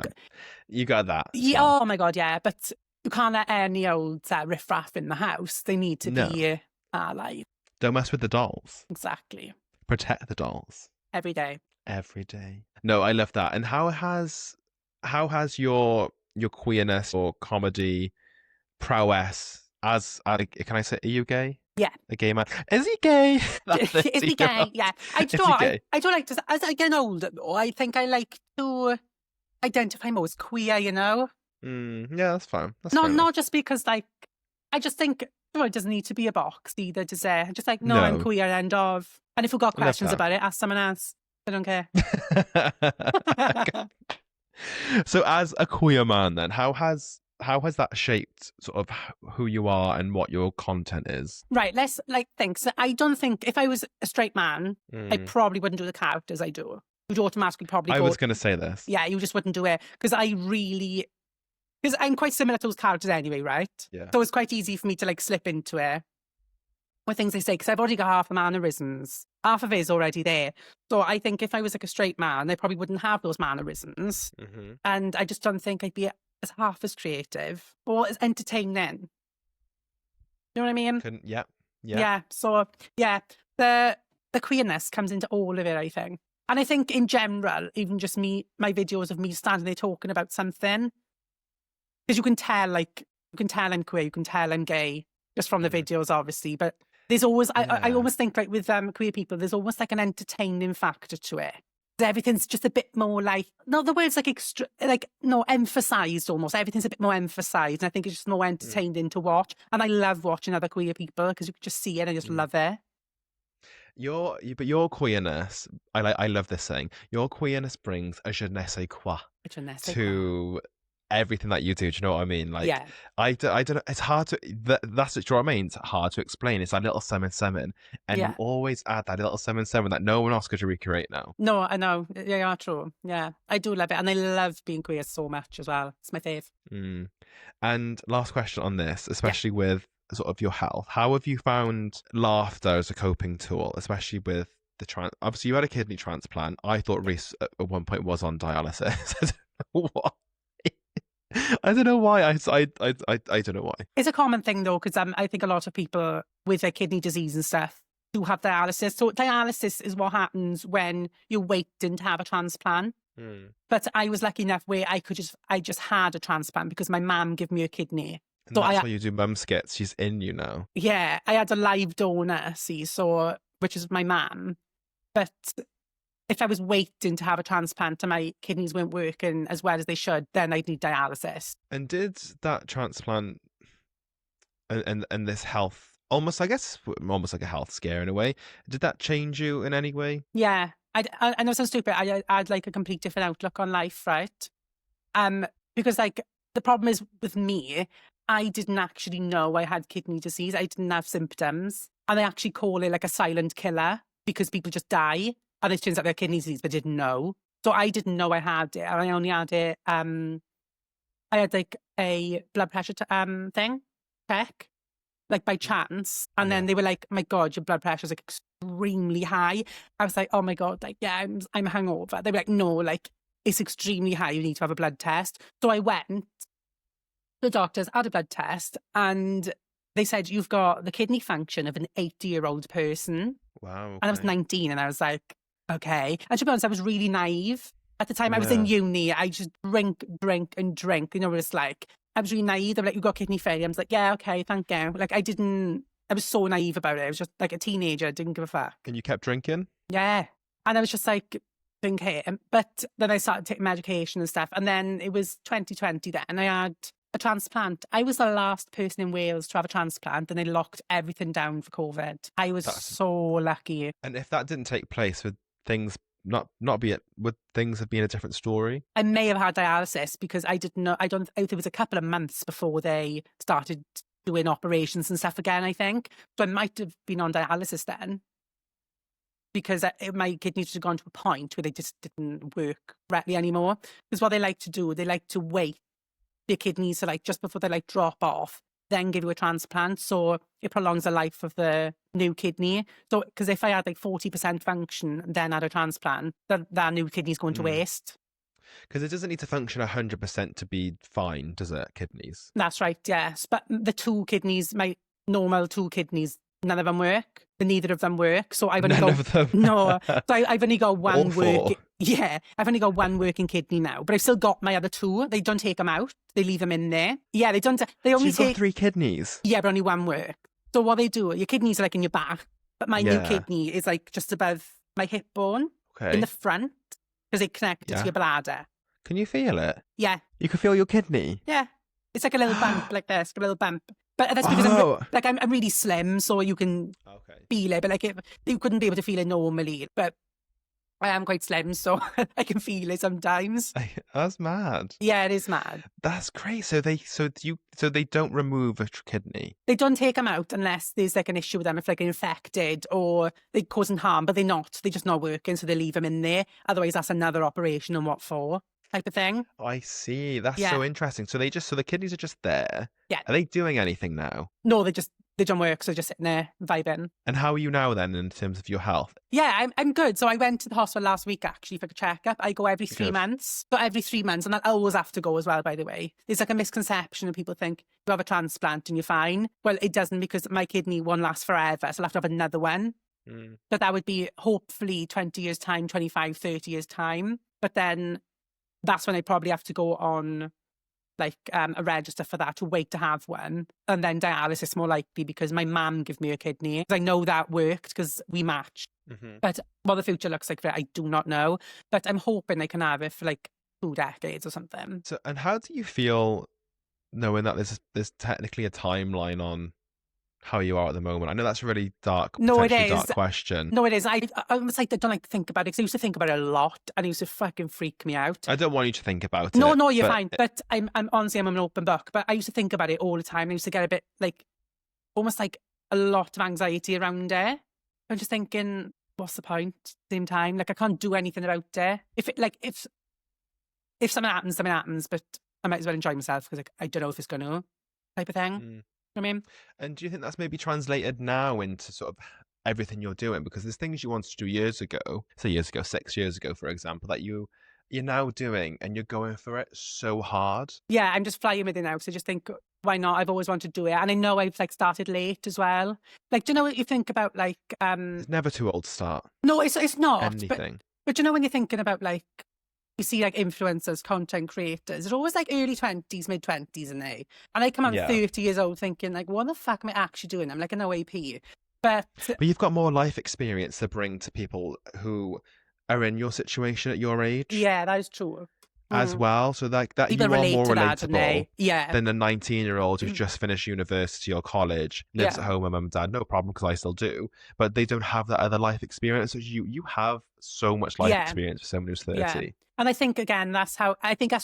got that. Yeah. Well. Oh my god, yeah. But you can't let any old riffraff in the house. They need to be alive. Don't mess with the dolls. Exactly. Protect the dolls. Every day. Every day. No, I love that. And how has your queerness or comedy prowess can I say, are you gay? Yeah. A gay man. Is he gay? Is he gay? Yeah. I don't like to, as I get older though, I think I like to identify more as queer, you know? Yeah, that's fine. Not just because like, I just think it doesn't need to be a box either, does it? Just like, no, I'm queer, end of. And if you've got questions about it, ask someone else. I don't care. So as a queer man then, how has that shaped sort of who you are and what your content is? Right, let's think. So I don't think if I was a straight man, I probably wouldn't do the characters I do. You'd automatically probably I was going to say this. Yeah, you just wouldn't do it, because I'm quite similar to those characters anyway, right? Yeah. So it's quite easy for me to like slip into it with things they say, because I've already got half the mannerisms. Half of it is already there. So I think if I was like a straight man, I probably wouldn't have those mannerisms. And I just don't think I'd be as half as creative or as entertaining. You know what I mean? Yeah. So yeah, the queerness comes into all of it, I think. And I think in general, even just my videos of me standing there talking about something, because you can tell I'm queer, you can tell I'm gay just from the videos, obviously. But there's always, I almost think like with queer people, there's almost like an entertaining factor to it. Everything's just a bit more like, no, the word's like extra, like, no, emphasised almost. Everything's a bit more emphasised. And I think it's just more entertaining to watch. And I love watching other queer people because you can just see it and I just love it. But your queerness, I love this saying, your queerness brings a je ne sais quoi to everything that you do. Do you know what I mean? Like, yeah. I don't know. It's hard to, that's what I mean. It's hard to explain. It's that little semen. And you always add that little semen that no one else could recreate now. No, I know. Yeah, true. Yeah, I do love it. And I love being queer so much as well. It's my fave. And last question on this, especially with sort of your health, how have you found laughter as a coping tool, especially with obviously you had a kidney transplant. I thought Rhys at one point was on dialysis. I don't know why. I don't know why. I don't know why. It's a common thing though, because I think a lot of people with their kidney disease and stuff do have dialysis. So dialysis is what happens when you're waiting to have a transplant. But I was lucky enough where I just had a transplant because my mum gave me a kidney. And So that's why you do mum skits. She's in you now. Yeah, I had a live donor, which is my mum. But if I was waiting to have a transplant and my kidneys weren't working as well as they should, then I'd need dialysis. And did that transplant and this health, almost, I guess, almost like a health scare in a way, did that change you in any way? Yeah, I know it sounds stupid. I had like a complete different outlook on life, right? Because like the problem is with me, I didn't actually know I had kidney disease. I didn't have symptoms. And they actually call it like a silent killer because people just die. And it turns out they had kidney disease, but didn't know. So I didn't know I had it. And I only had it, I had like a blood pressure check, like by chance. And then they were like, my God, your blood pressure is like extremely high. I was like, oh my God, like, yeah, I'm hungover. They were like, no, like it's extremely high. You need to have a blood test. So I went to the doctors, had a blood test, and they said, you've got the kidney function of an 80-year-old person. Wow. Okay. And I was 19 and I was like, okay. And to be honest, I was really naive. At the time I was in uni, I just drink. You know what it's like? I was really naive. They were like, you got kidney failure. I was like, yeah, okay, thank you. Like I was so naive about it. I was just like a teenager. I didn't give a fuck. And you kept drinking? Yeah. And I was just like, drinking. But then I started taking medication and stuff. And then it was 2020 then. And I had a transplant. I was the last person in Wales to have a transplant and they locked everything down for COVID. I was so lucky. And if that didn't take place, would things would things have been a different story? I may have had dialysis because I didn't know. It was a couple of months before they started doing operations and stuff again, I think. So I might have been on dialysis then because my kidneys had gone to a point where they just didn't work correctly anymore. Because what they like to do, they like to wait their kidneys, so like just before they like drop off, then give you a transplant. So it prolongs the life of the new kidney. So, because if I had like 40% function and then had a transplant, that new kidney's going to waste. Because it doesn't need to function 100% to be fine, does it, kidneys? That's right, yes. But the two kidneys, my normal two kidneys, none of them work. Neither of them work. So I've only I've only got one working. Yeah, I've only got one working kidney now, but I've still got my other two. They don't take them out; they leave them in there. Yeah, they don't. They only got 3 kidneys. Yeah, but only one works. So what they do, your kidneys are like in your back, but my new kidney is like just above my hip bone in the front because they connect to your bladder. Can you feel it? Yeah, you can feel your kidney. Yeah, it's like a little bump, like this, a little bump. But that's because I'm really slim, so you can feel it. But like you couldn't be able to feel it normally. But I am quite slim, so I can feel it sometimes. That's mad. Yeah, it is mad. That's great. So they don't remove a kidney. They don't take them out unless there's like an issue with them, if like infected or they're causing harm. But they're not. They're just not working, so they leave them in there. Otherwise, that's another operation and what for? Type of thing. I see. That's so interesting. So the kidneys are just there. Yeah. Are they doing anything now? No, they don't work. So just sitting there vibing. And how are you now then in terms of your health? Yeah, I'm good. So I went to the hospital last week actually for a checkup. I go every 3 months. So every 3 months, and I always have to go as well, by the way. There's like a misconception and people think you have a transplant and you're fine. Well, it doesn't because my kidney won't last forever. So I'll have to have another one. But that would be hopefully 20 years time, 25, 30 years time. But then that's when I probably have to go on like a register for that to wait to have one. And then dialysis more likely because my mum gave me a kidney. I know that worked because we matched. But what the future looks like for it, I do not know. But I'm hoping I can have it for like 2 decades or something. So, and how do you feel knowing that there's technically a timeline on how you are at the moment? I know that's a really dark question. No, it is. I don't like to think about it because I used to think about it a lot and it used to fucking freak me out. I don't want you to think about it. No, you're fine. But I'm honestly, I'm an open book. But I used to think about it all the time. I used to get a bit like, almost like a lot of anxiety around it. I'm just thinking, what's the point? At the same time, like I can't do anything about it. If something happens, something happens. But I might as well enjoy myself because like, I don't know if it's going to type of thing. I mean, And do you think that's maybe translated now into sort of everything you're doing? Because there's things you wanted to do years ago, say years ago, 6 years ago, for example, that you're now doing and you're going for it so hard. yeah, I'm just flying with it now because I just think, why not? I've always wanted to do it. And I know I've like started late as well. Like, do you know what you think about like, It's never too old to start no, it's not. anything. But you know, when you're thinking about like, you see like influencers, content creators, they're always like early 20s, mid 20s, and I come out Yeah. 30 years old thinking like, what the fuck am I actually doing? I'm like an OAP. But you've got more life experience to bring to people who are in your situation at your age. Yeah, that is true. As well, so like that People you are relate more to that, don't relatable they? Yeah. than a 19-year-old who's just finished university or college, lives Yeah. at home with mum and dad, no problem, because I still do, but they don't have that other life experience. So you have so much life Yeah. experience for someone who's 30. Yeah. And I think, again, that's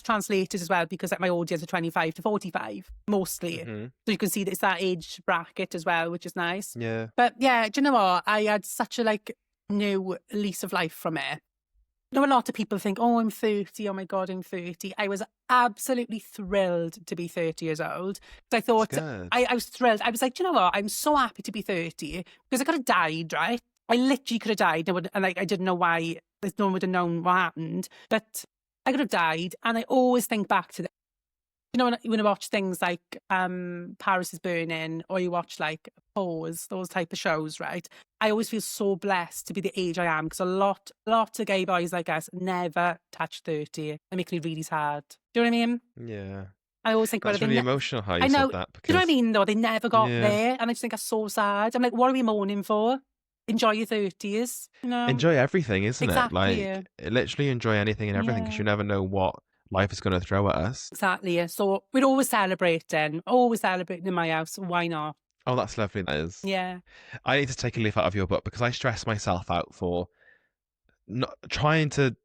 translated as well, because like my audience are 25 to 45, mostly. Mhm. So you can see that it's that age bracket as well, which is nice. Yeah. But yeah, do you know what? I had such a like new lease of life from it. You know, a lot of people think, oh, I'm 30. Oh my God, I'm 30. I was absolutely thrilled to be 30 years old. I thought, I was thrilled. I was like, do you know what? I'm so happy to be 30 because I could have died, right? I literally could have died. And like, I didn't know why. No one would have known what happened. But I could have died. And I always think back to that. You know, when I watch things like Paris is Burning, or you watch like Pose, those type of shows, right? I always feel so blessed to be the age I am, because a lot of gay boys like us never touch 30. It makes me really sad. Do you know what I mean? Yeah. I always think That's about it. really emotional how you know, said that. Because, do you know what I mean, though? They never got Yeah. there. And I just think that's so sad. I'm like, what are we mourning for? Enjoy your 30s, you know? enjoy everything, isn't Exactly. it? Like, literally enjoy anything and everything, because you never know what life is going to throw at us. Exactly. So we're always celebrating in my house. Why not? Oh, that's lovely, that is. Yeah. I need to take a leaf out of your book, because I stress myself out for not trying to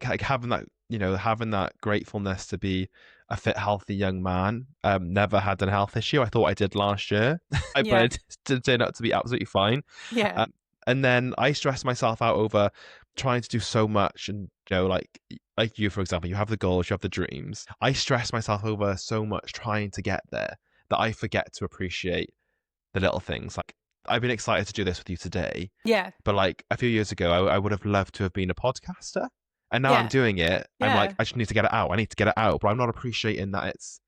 like having that gratefulness to be a fit, healthy young man. Never had a health issue. I thought I did last year, but it did turn out to be absolutely fine. Yeah. And then I stress myself out over trying to do so much, and like you, for example, you have the goals, you have the dreams. I stress myself over so much trying to get there that I forget to appreciate the little things. Like, I've been excited to do this with you today. Yeah. But like a few years ago, I would have loved to have been a podcaster. And now I'm doing it. I'm like, I just need to get it out. I need to get it out. But I'm not appreciating that it's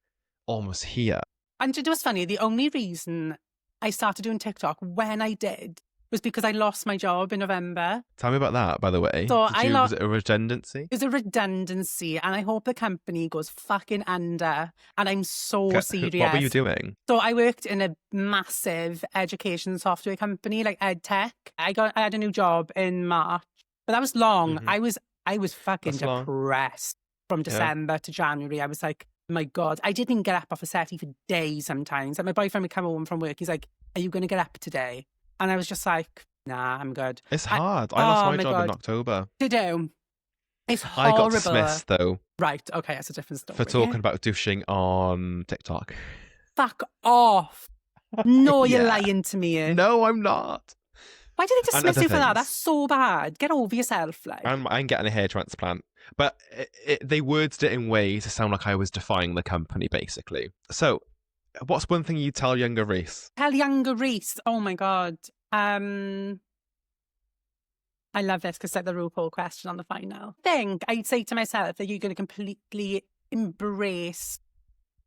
almost here. And it was funny. The only reason I started doing TikTok when I did was because I lost my job in November. Tell me about that, by the way. So was it a redundancy? It was a redundancy, and I hope the company goes fucking under. And I'm so serious. What were you doing? So I worked in a massive education software company, like EdTech. I had a new job in March, but that was long. Mm-hmm. I was fucking depressed from December to January. I was like, my God, I didn't get up off a settee for days sometimes. Like, my boyfriend would come home from work. He's like, are you going to get up today? And I was just like, nah, I'm good. It's hard. I lost my job in October. To do. It's horrible. I got dismissed, though. Right, okay, that's a different story. For talking about douching on TikTok. Fuck off. No, you're lying to me. No, I'm not. Why did they dismiss you for that? That's so bad. Get over yourself. Like, I'm getting a hair transplant. But they worded it in ways to sound like I was defying the company, basically. So, what's one thing you tell younger Rhys? Tell younger Rhys? Oh my God. I love this because it's like the RuPaul question on the final. I'd say to myself that you're going to completely embrace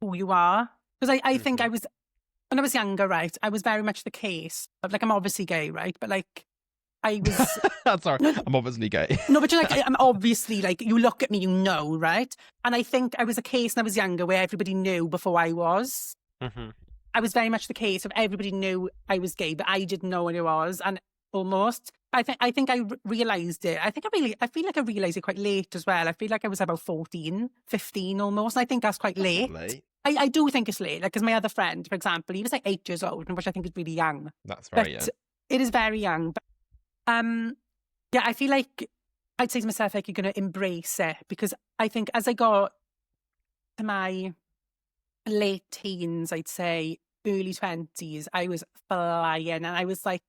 who you are. Because I think when I was younger, right, I was very much the case of, like, I'm obviously gay, right? But like, I was... That's all right. I'm obviously gay. No, but you're like, I'm obviously, like, you look at me, you know, right? And I think I was a case when I was younger where everybody knew before I was. Mm-hmm. I was very much the case of everybody knew I was gay, but I didn't know what it was. And almost, I think I realised it. I feel like I realised it quite late as well. I feel like I was about 14, 15 almost. And I think that's quite late. I do think it's late. Like, because my other friend, for example, he was like 8 years old, which I think is really young. That's right, yeah. It is very young. But yeah, I feel like I'd say to myself, like, you're going to embrace it, because I think as I got to my late teens, I'd say early 20s, I was flying, and I was like,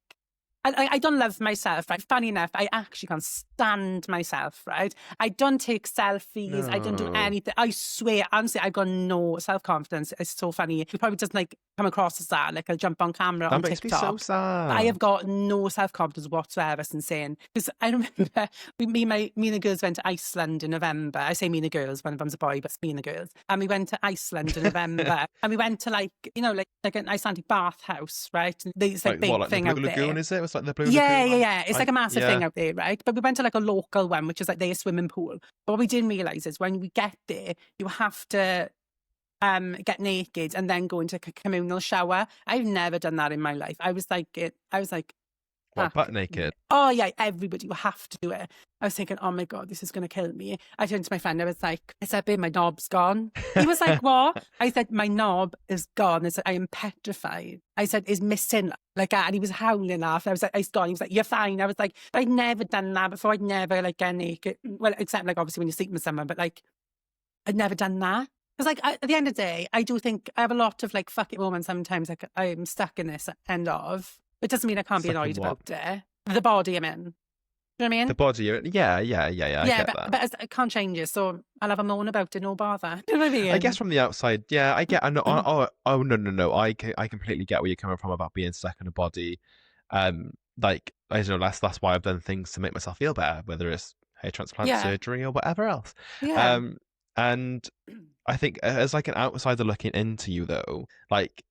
I don't love myself, right? Funny enough, I actually can't stand myself, right? I don't take selfies. I don't do No. anything. I swear, honestly, I've got no self-confidence. It's so funny. It probably doesn't like come across as that. Like I'll jump on camera That on makes me so TikTok. But I sad. have got no self-confidence whatsoever. It's insane. Because I remember me and the girls went to Iceland in November. I say me and the girls, one of them's a boy, but it's me and the girls. And we went to Iceland in November. And we went to like, you know, like an Icelandic bathhouse, right? And there's like Like what? big Like the thing Blue out there. Lagoon? Is it? It's like the Blue Yeah, Lagoon. yeah, yeah. It's like a massive Yeah. thing out there, right? But we went to like a local one, which is like their swimming pool. But what we didn't realise is when we get there, you have to get naked and then go into a communal shower. I've never done that in my life. I was like, What? fuck. Butt naked? Oh yeah, everybody, you have to do it. I was thinking, oh my God, this is going to kill me. I turned to my friend, I said, babe, my knob's gone. He was like, what? I said, my knob is gone. I said, I am petrified. I said, it's missing like that. And he was howling after. I was like, it's gone. He was like, you're fine. I was like, but I'd never done that before. I'd never like get naked. Well, except like obviously when you're sleeping with someone, but like I'd never done that. Because like at the end of the day, I do think I have a lot of like fuck it moments sometimes. Like I'm stuck in this end of. It doesn't mean I can't be Stuck in annoyed what? about it. The body I'm in. Do you know what I mean? The body? Yeah. I get that. But I can't change it, so I'll have a moan about it, no bother. Do you know what I mean? I guess from the outside, yeah, I get. I know. No. I completely get where you're coming from about being stuck in a body. Like I don't know. That's why I've done things to make myself feel better, whether it's hair transplant, Yeah, surgery, or whatever else. yeah, And I think as like an outsider looking into you, though, like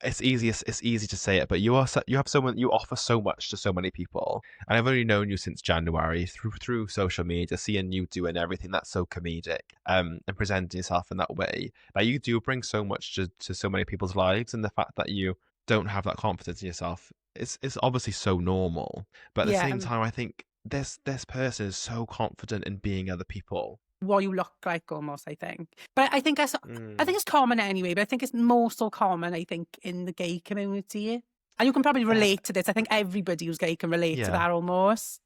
it's easy to say it, but you offer so much to so many people, and I've only known you since January through social media, seeing you doing everything that's so comedic, and presenting yourself in that way. Like you do bring so much to so many people's lives, and the fact that you don't have that confidence in yourself is obviously so normal. But at the yeah. same time, I think this person is so confident in being other people. What you look like almost, I think. But I think it's common anyway, but I think it's more so common, I think, in the gay community. And you can probably relate to this. I think everybody who's gay can relate to Yeah. that almost.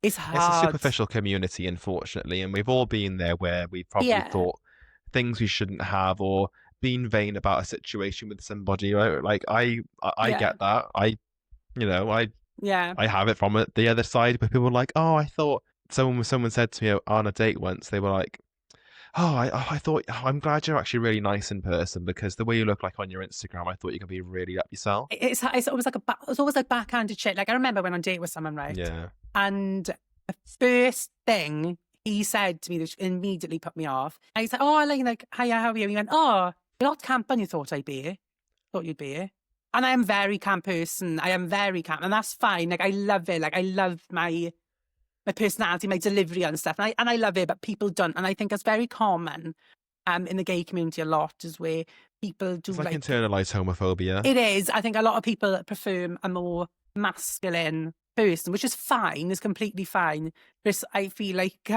It's It's a hard. superficial community, unfortunately, and we've all been there where we probably Yeah. thought things we shouldn't have, or been vain about a situation with somebody. Right? Like I Yeah. get that. Yeah. I have it from the other side, but people were like, oh, I thought someone said to me on a date once, they were like, oh, I thought, I'm glad you're actually really nice in person, because the way you look like on your Instagram, I thought you could be really up yourself. It's always like backhanded shit. Like I remember when on a date with someone, right? Yeah. And the first thing he said to me that immediately put me off. I said, oh, like, hiya, how are you? And he went, oh, you're not camp and you thought I'd be. Thought you'd be. And I am very camp person. I am very camp, and that's fine. Like I love it. Like I love my personality, my delivery and stuff. And I love it, but people don't. And I think it's very common in the gay community a lot, is where people do It's like internalized homophobia. It is. I think a lot of people prefer a more masculine person, which is fine, is completely fine. But I feel like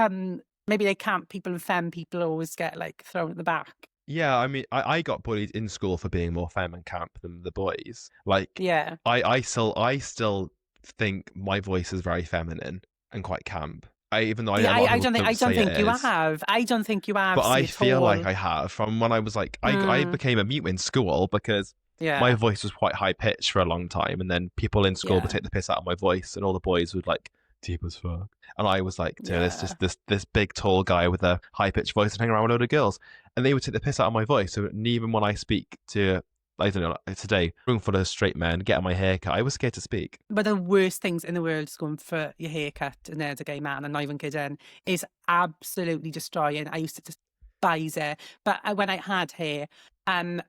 maybe they camp people and femme people always get like thrown at the back. Yeah, I mean, I got bullied in school for being more femme and camp than the boys. Like, Yeah. I still think my voice is very feminine and quite camp. Even though I don't think you have. I don't think you have. But I feel like I have from when I was like, I became a mute in school because my voice was quite high pitched for a long time, and then people in school would take the piss out of my voice, and all the boys would like, deep as fuck. And I was like, there's just this big tall guy with a high pitched voice and hanging around with a load of girls, and they would take the piss out of my voice. So even when I speak to, I don't know, today, room full of straight men, getting my hair cut, I was scared to speak. But the worst things in the world is going for your haircut, and there's a gay man, and not even kidding, is absolutely destroying. I used to despise it. But when I had hair, I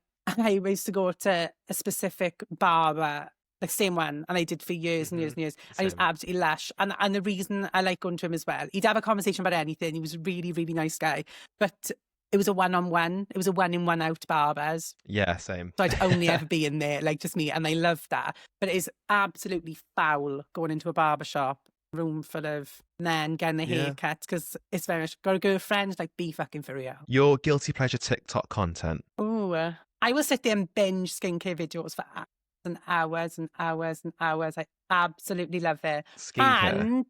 used to go to a specific barber, the same one, and I did for years and years and years. And he was absolutely lush. And the reason I like going to him as well, he'd have a conversation about anything. He was a really, really nice guy. But it was a one-on-one. It was a one-in, one-out barbers. Yeah, same. So I'd only ever be in there, like just me. And I loved that. But it is absolutely foul going into a barber shop, room full of men getting their haircuts, because it's very much, got a girlfriend, like, be fucking for real. Your guilty pleasure TikTok content. Oh, I will sit there and binge skincare videos for hours and hours and hours and hours. I absolutely love it. Skincare. And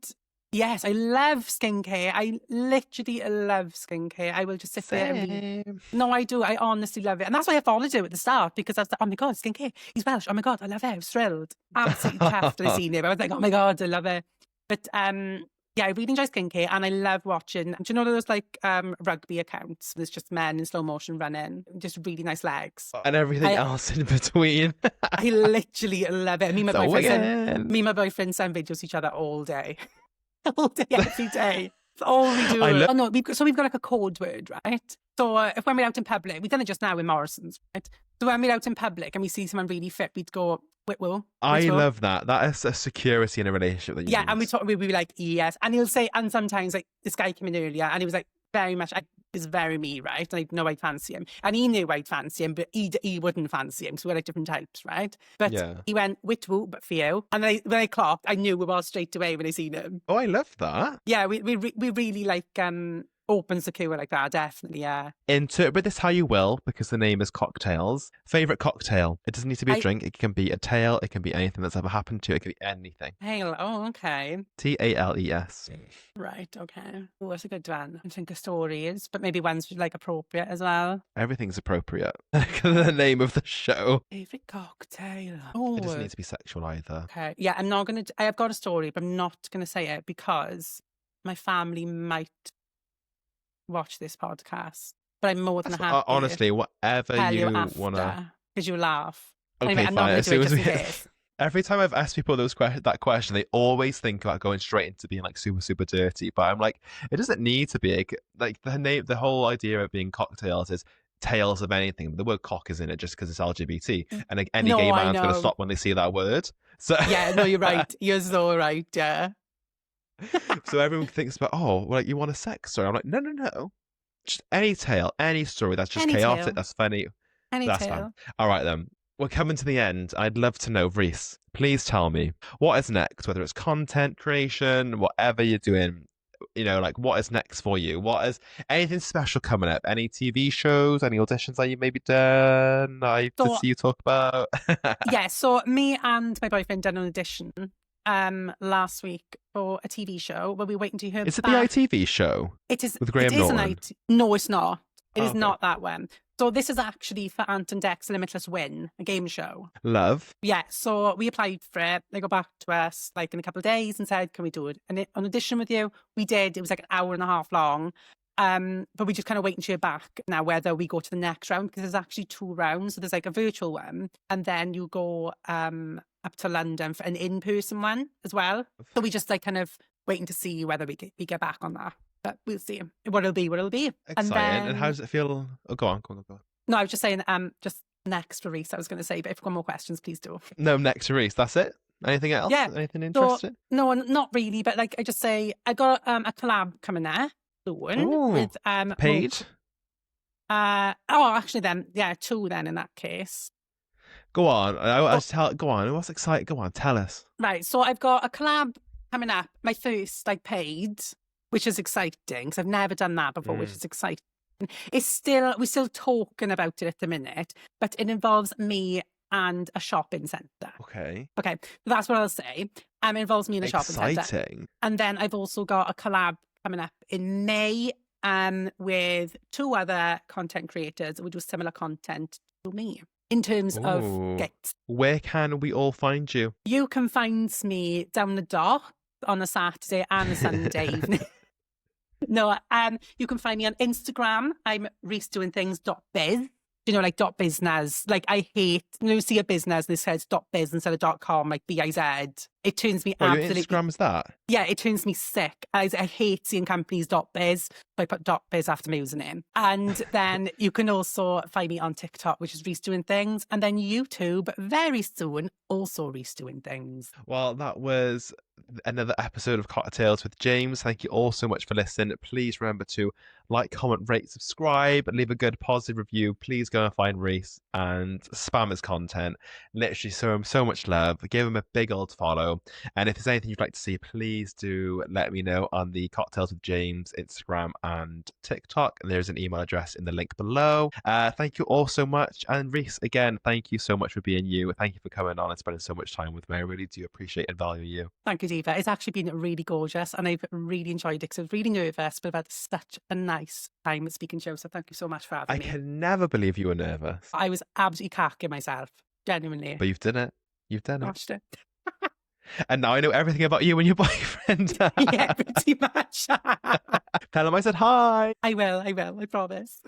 Yes, I love skincare. I literally love skincare. I will just sit there and read. Same. No, I do. I honestly love it. And that's why I followed it at the start, because I was like, oh my God, skincare. He's Welsh. Oh my God, I love it. I was thrilled. Absolutely chuffed when I seen it. I was like, oh my God, I love it. But yeah, I really enjoy skincare, and I love watching. Do you know those like rugby accounts? There's just men in slow motion running, just really nice legs. And everything else in between. I literally love it. Me and my So boyfriend again. me and my boyfriend send videos to each other all day. All day, every day. It's all we do. I Oh no, we've got like a code word, right? So if when we're out in public, we've done it just now in Morrison's, right? So when we're out in public and we see someone really fit, we'd go, Whitwell. I love that. That is a security in a relationship that you Yeah, need. and we'd be like, yes. And he'll say, and sometimes like this guy came in earlier and he was like, very much, is very me, right? And I know I'd fancy him. And he knew I'd fancy him, but he wouldn't fancy him. So we're like different types, right? But he went, Whitwoo, but for you. And then when I clocked, I knew we were straight away when I seen him. Oh, I love that. Yeah, we really like opens the cure like that, definitely, yeah. Interpret this how you will, because the name is cocktails. Favourite cocktail? It doesn't need to be a drink. It can be a tale. It can be anything that's ever happened to you. It can be anything. Tale. Oh, okay. Tales. Right, okay. Oh, that's a good one. I think of stories, but maybe one's like appropriate as well. Everything's appropriate. The name of the show. Favourite cocktail. Oh. It doesn't need to be sexual either. Okay. Yeah, I have got a story, but I'm not going to say it because my family might watch this podcast, but I'm more than happy. Honestly, whatever you want to. Because you laugh. Okay, anyway, I'm not going to do it just in case. Every time I've asked people that question, they always think about going straight into being like super, super dirty. But I'm like, it doesn't need to be. Like the whole idea of being cocktails is tales of anything. But the word cock is in it just because it's LGBT. And like, any gay man's going to stop when they see that word. So yeah, no, you're right. You're so right. Yeah. So everyone thinks about, like you want a sex story. I'm like, no. Just any tale, any story that's just chaotic, that's funny. That's fine. All right then. We're coming to the end. I'd love to know, Rhys, please tell me what is next, whether it's content creation, whatever you're doing, like what is next for you? What is anything special coming up? Any TV shows, any auditions that you maybe done? I did see you talk about. Yeah, so me and my boyfriend done an audition last week for a TV show where we're waiting to hear. Is it the ITV show? It is with Graham Norton. No, it's not. It is not that one. So this is actually for Ant and Dec's Limitless Win, a game show. Love. Yeah, so we applied for it. They got back to us like in a couple of days and said, can we do it? And on audition with you, we did. It was like an hour and a half long. But we just kind of waiting to hear back now whether we go to the next round, because there's actually 2 rounds. So there's like a virtual one, and then you go up to London for an in-person one as well. So we just like kind of waiting to see whether we get back on that. But we'll see what it'll be. Exciting. And how does it feel? Oh, go on. No, I was just saying, just next for Rhys, I was going to say, but if you've got more questions, please do. No, next to Rhys. That's it? Anything else? Yeah. Anything interesting? So, no, not really, but like I just say, I got a collab coming there soon with Paige? actually then, 2 then in that case. Go on. Go on. What's exciting? Go on, tell us. Right. So I've got a collab coming up, my first like paid, which is exciting because I've never done that before, which is exciting. We're still talking about it at the minute, but it involves me and a shopping centre. Okay, that's what I'll say. It involves me in a shopping centre. Exciting. And then I've also got a collab coming up in May with 2 other content creators who do similar content to me in terms of skits. Where can we all find you? You can find me down the dock on a Saturday and a Sunday evening. No, you can find me on Instagram. I'm rhysdoingthings.biz. Like .business. Like I hate when you see a business and it says .biz instead of .com, like BIZ. It turns me absolutely. Your Instagram is that? Yeah, it turns me sick. I hate seeing companies .biz, so I put .biz after my username. And then you can also find me on TikTok, which is Rhys Doing Things, and then YouTube very soon, also Rhys Doing Things. Well, that was another episode of Cocktails with James. Thank you all so much for listening. Please remember to like, comment, rate, subscribe, and leave a good positive review. Please go and find Rhys and spam his content. Literally show him so much love. Give him a big old follow. below. And if there's anything you'd like to see, please do let me know on the Cocktails with James Instagram and TikTok. There's an email address in the link below. Thank you all so much. And Rhys, again, thank you so much for being you. Thank you for coming on and spending so much time with me. I really do appreciate and value you. Thank you, Diva. It's actually been really gorgeous and I've really enjoyed it because I was really nervous, but I've had such a nice time speaking to you. So thank you so much for having me. I can never believe you were nervous. I was absolutely cacking myself, genuinely. But you've done it. You've done it. Smashed it. And now I know everything about you and your boyfriend. Yeah, pretty much. Tell him I said hi. I will, I promise.